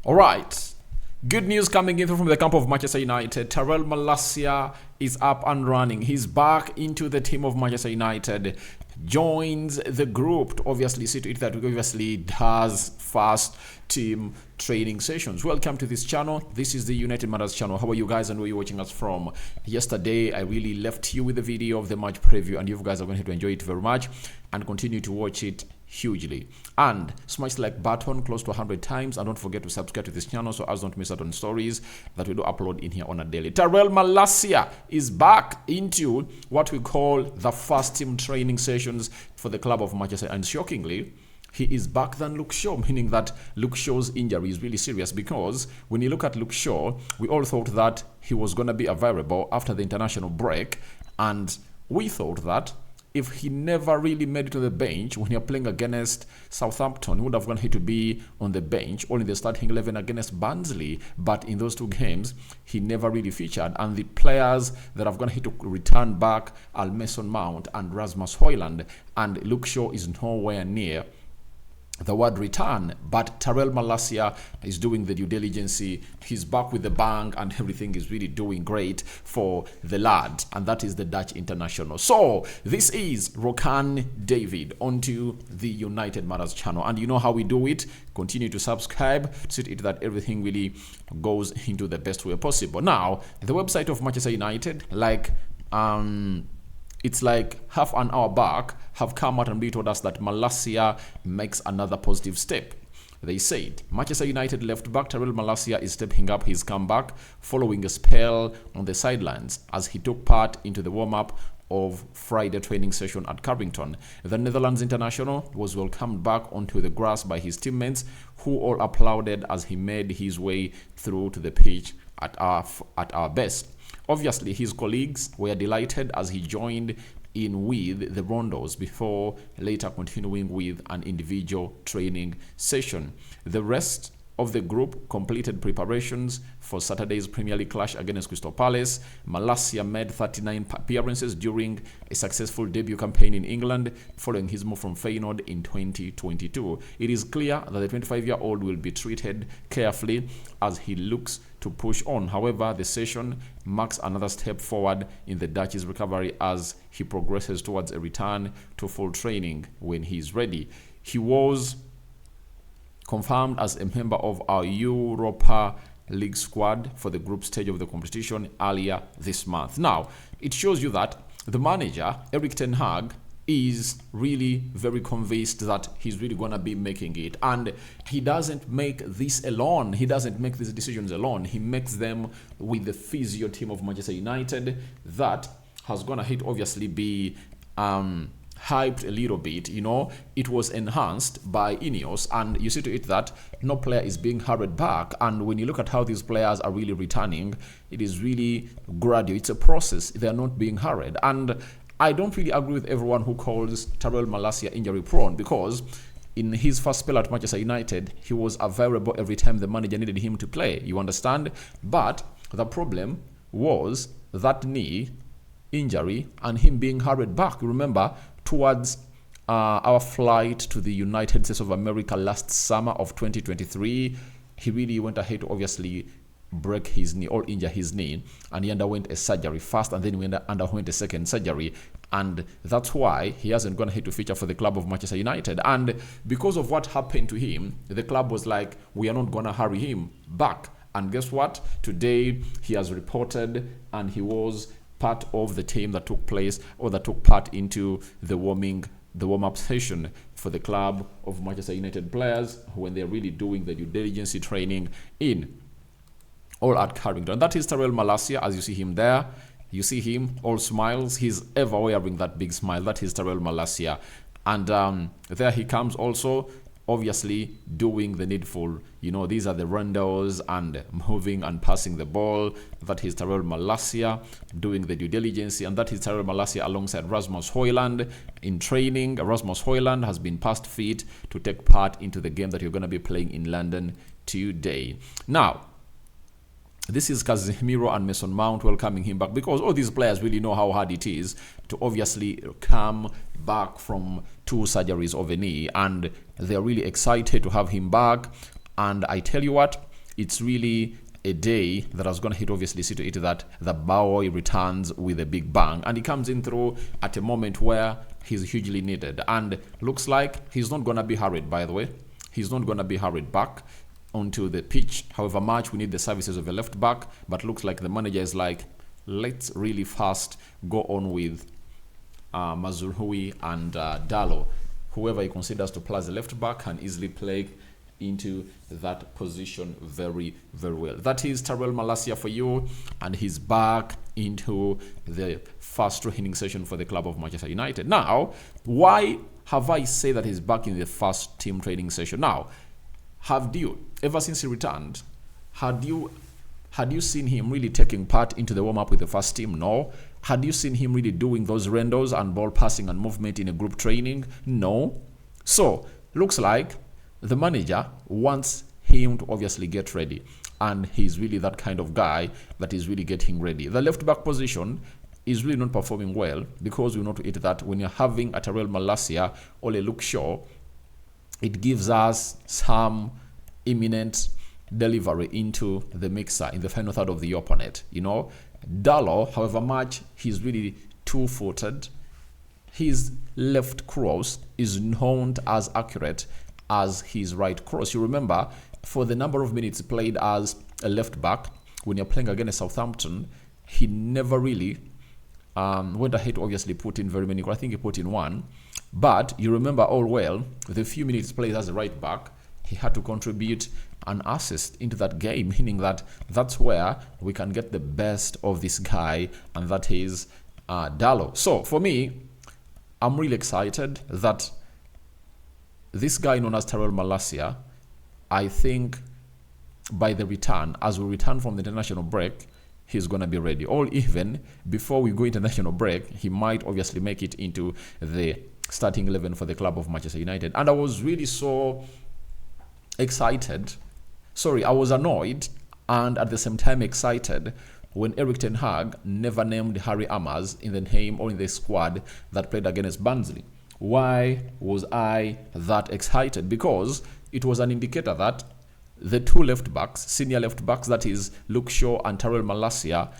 All right. Good news coming in from the camp of Manchester United. Tyrell Malacia is up and running. He's back into the team of Manchester United. Joins the group to obviously see to it that obviously has fast team training sessions. Welcome to this channel. This is the United Matters channel. How are you guys and where are you watching us from? Yesterday, I really left you with a video of the match preview and you guys are going to enjoy it very much and continue to watch it hugely. And smash the like button close to 100 times and don't forget to subscribe to this channel so as don't miss out on stories that we do upload in here on a daily. Tyrell Malacia is back into what we call the first team training sessions for the club of Manchester, and shockingly he is back than Luke Shaw, meaning that Luke Shaw's injury is really serious, because when you look at Luke Shaw, we all thought that he was going to be available after the international break, and we thought that if he never really made it to the bench when you're playing against Southampton, he would have gone here to be on the bench or in the starting 11 against Barnsley. But in those two games, he never really featured. And the players that have gone here to return back are Mason Mount and Rasmus Højlund. And Luke Shaw is nowhere near the word return, but Tyrell Malacia is doing the due diligence. He's back with the bang and everything is really doing great for the lad, and that is the Dutch international. So this is Rokan David onto the United Matters channel, and you know how we do it. Continue to subscribe to see that everything really goes into the best way possible. Now the website of Manchester United, it's like half an hour back, have come out and told us that Malacia makes another positive step. They said Manchester United left back Tyrell Malacia is stepping up his comeback following a spell on the sidelines as he took part into the warm-up of Friday training session at Carrington. The Netherlands international was welcomed back onto the grass by his teammates, who all applauded as he made his way through to the pitch at our best. Obviously, his colleagues were delighted as he joined in with the Rondos before later continuing with an individual training session. The rest of the group completed preparations for Saturday's Premier League clash against Crystal Palace. Malacia made 39 appearances during a successful debut campaign in England following his move from Feyenoord in 2022. It is clear that the 25-year-old will be treated carefully as he looks to push on. However, the session marks another step forward in the Dutch's recovery as he progresses towards a return to full training when he is ready. He was confirmed as a member of our Europa League squad for the group stage of the competition earlier this month. Now, it shows you that the manager, Erik ten Hag, is really very convinced that he's really going to be making it. And he doesn't make this alone. He doesn't make these decisions alone. He makes them with the physio team of Manchester United that has going to obviously be hyped a little bit. You know, it was enhanced by Ineos, and you see to it that no player is being hurried back. And when you look at how these players are really returning, it is really gradual. It's a process. They are not being hurried. And I don't really agree with everyone who calls Tyrell Malacia injury prone, because in his first spell at Manchester United, he was available every time the manager needed him to play. You understand? But the problem was that knee injury and him being hurried back. Remember, towards our flight to the United States of America last summer of 2023, he really went ahead to obviously break his knee or injure his knee, and he underwent a surgery first and then he underwent a second surgery, and that's why he hasn't gone ahead to feature for the club of Manchester United. And because of what happened to him, the club was like, we are not gonna hurry him back. And guess what? Today he has reported and he was part of the team that took part into the warm-up session for the club of Manchester United players when they're really doing the due diligence training in all at Carrington. That is Tyrell Malacia, as you see him there. You see him, all smiles. He's ever wearing that big smile. That is Tyrell Malacia. And there he comes also, obviously doing the needful. You know, these are the rundos and moving and passing the ball. That is Tyrell Malacia doing the due diligence. And that is Tyrell Malacia alongside Rasmus Højlund in training. Rasmus Højlund has been passed fit to take part into the game that you're going to be playing in London today. Now, this is Casemiro and Mason Mount welcoming him back, because all these players really know how hard it is to obviously come back from 2 surgeries of a knee, and they're really excited to have him back. And I tell you what, it's really a day that I was going to hit, obviously, see to it that the boy returns with a big bang, and he comes in through at a moment where he's hugely needed, and looks like he's not going to be hurried. By the way, he's not going to be hurried back onto the pitch, however much we need the services of a left back. But looks like the manager is like, let's really fast go on with Mazurhui and Dalo. Whoever he considers to play as a left back can easily play into that position very, very well. That is Tyrell Malacia for you, and he's back into the first training session for the club of Manchester United. Now, why have I said that he's back in the first team training session? Now, have you, ever since he returned, had you seen him really taking part into the warm-up with the first team? No. Had you seen him really doing those renders and ball passing and movement in a group training? No. So, looks like the manager wants him to obviously get ready, and he's really that kind of guy that is really getting ready. The left back position is really not performing well, because we know to it that when you're having a Tyrell Malacia or a Luke Shaw, it gives us some imminent delivery into the mixer in the final third of the opponent. You know, Dalo, however much he's really two-footed, his left cross is not as accurate as his right cross. You remember, for the number of minutes played as a left back when you're playing against Southampton, he never really went ahead to obviously put in very many. I think he put in one, but you remember all well, the few minutes played as a right back, he had to contribute an assist into that game, meaning that that's where we can get the best of this guy, and that is Dalo. So for me, I'm really excited that this guy known as Tyrell Malacia, I think by the return, as we return from the international break, he's going to be ready. Or even before we go international break, he might obviously make it into the starting 11 for the club of Manchester United. And I was really so excited. Sorry, I was annoyed and at the same time excited when Erik ten Hag never named Harry Amers in the name or in the squad that played against Barnsley. Why was I that excited? Because it was an indicator that the two left backs, senior left backs, that is Luke Shaw and Tyrell Malacia,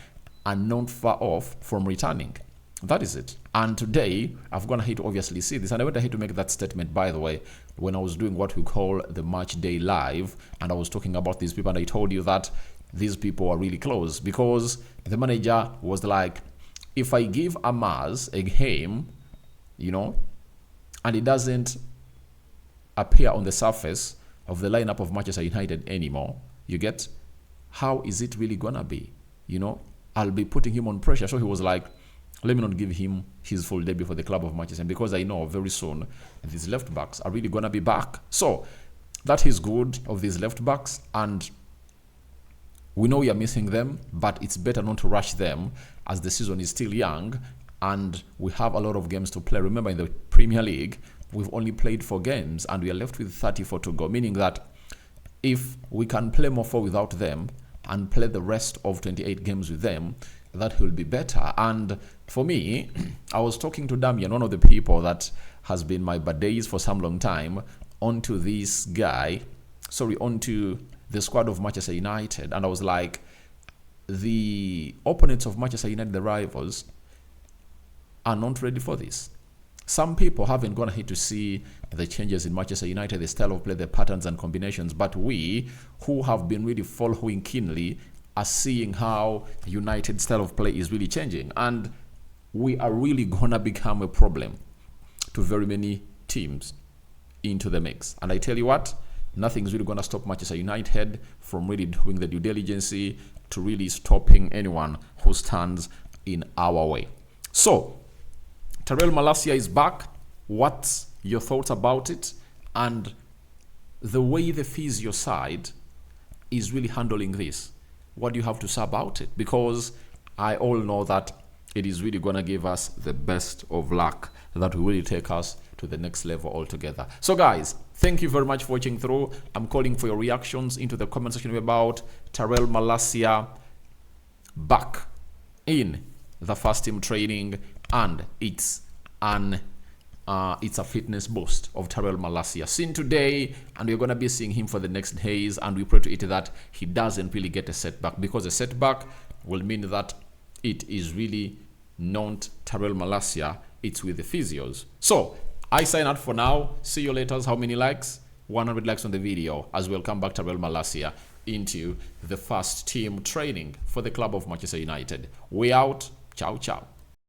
are not far off from returning. That is it. And today, I've gone ahead to obviously see this. And I went ahead to make that statement, by the way, when I was doing what we call the match day live. And I was talking about these people. And I told you that these people are really close. Because the manager was like, if I give Amaz a game, you know, and it doesn't appear on the surface of the lineup of Manchester United anymore, you get, how is it really gonna be? You know, I'll be putting him on pressure. So he was like, let me not give him his full debut for the club of Manchester, because I know very soon these left backs are really gonna be back. So that is good of these left backs, and we know we are missing them, but it's better not to rush them as the season is still young and we have a lot of games to play. Remember, in the Premier League, we've only played 4 games and we are left with 34 to go, meaning that if we can play more 4 without them and play the rest of 28 games with them, that will be better. And for me, I was talking to Damian, one of the people that has been my buddies for some long time, onto this guy, onto the squad of Manchester United, and I was like, the opponents of Manchester United, the rivals, are not ready for this. Some people haven't gone ahead to see the changes in Manchester United, the style of play, the patterns and combinations, but we, who have been really following keenly, are seeing how United style of play is really changing, and we are really gonna become a problem to very many teams into the mix. And I tell you what, nothing's really gonna stop Manchester United from really doing the due diligence to really stopping anyone who stands in our way. So Tyrell Malacia is back. What's your thoughts about it? And the way the physio side is really handling this, what do you have to say about it? Because I all know that it is really going to give us the best of luck that will really take us to the next level altogether. So guys, thank you very much for watching through. I'm calling for your reactions into the comment section about Tyrell Malacia back in the first team training, and it's an it's a fitness boost of Tyrell Malacia. Seen today, and we're going to be seeing him for the next days, and we pray to it that he doesn't really get a setback, because a setback will mean that it is really not Tyrell Malacia, it's with the physios. So I sign out for now. See you later. How many likes? 100 likes on the video, as we'll come back Tyrell Malacia into the first team training for the club of Manchester United. We out. Ciao, ciao.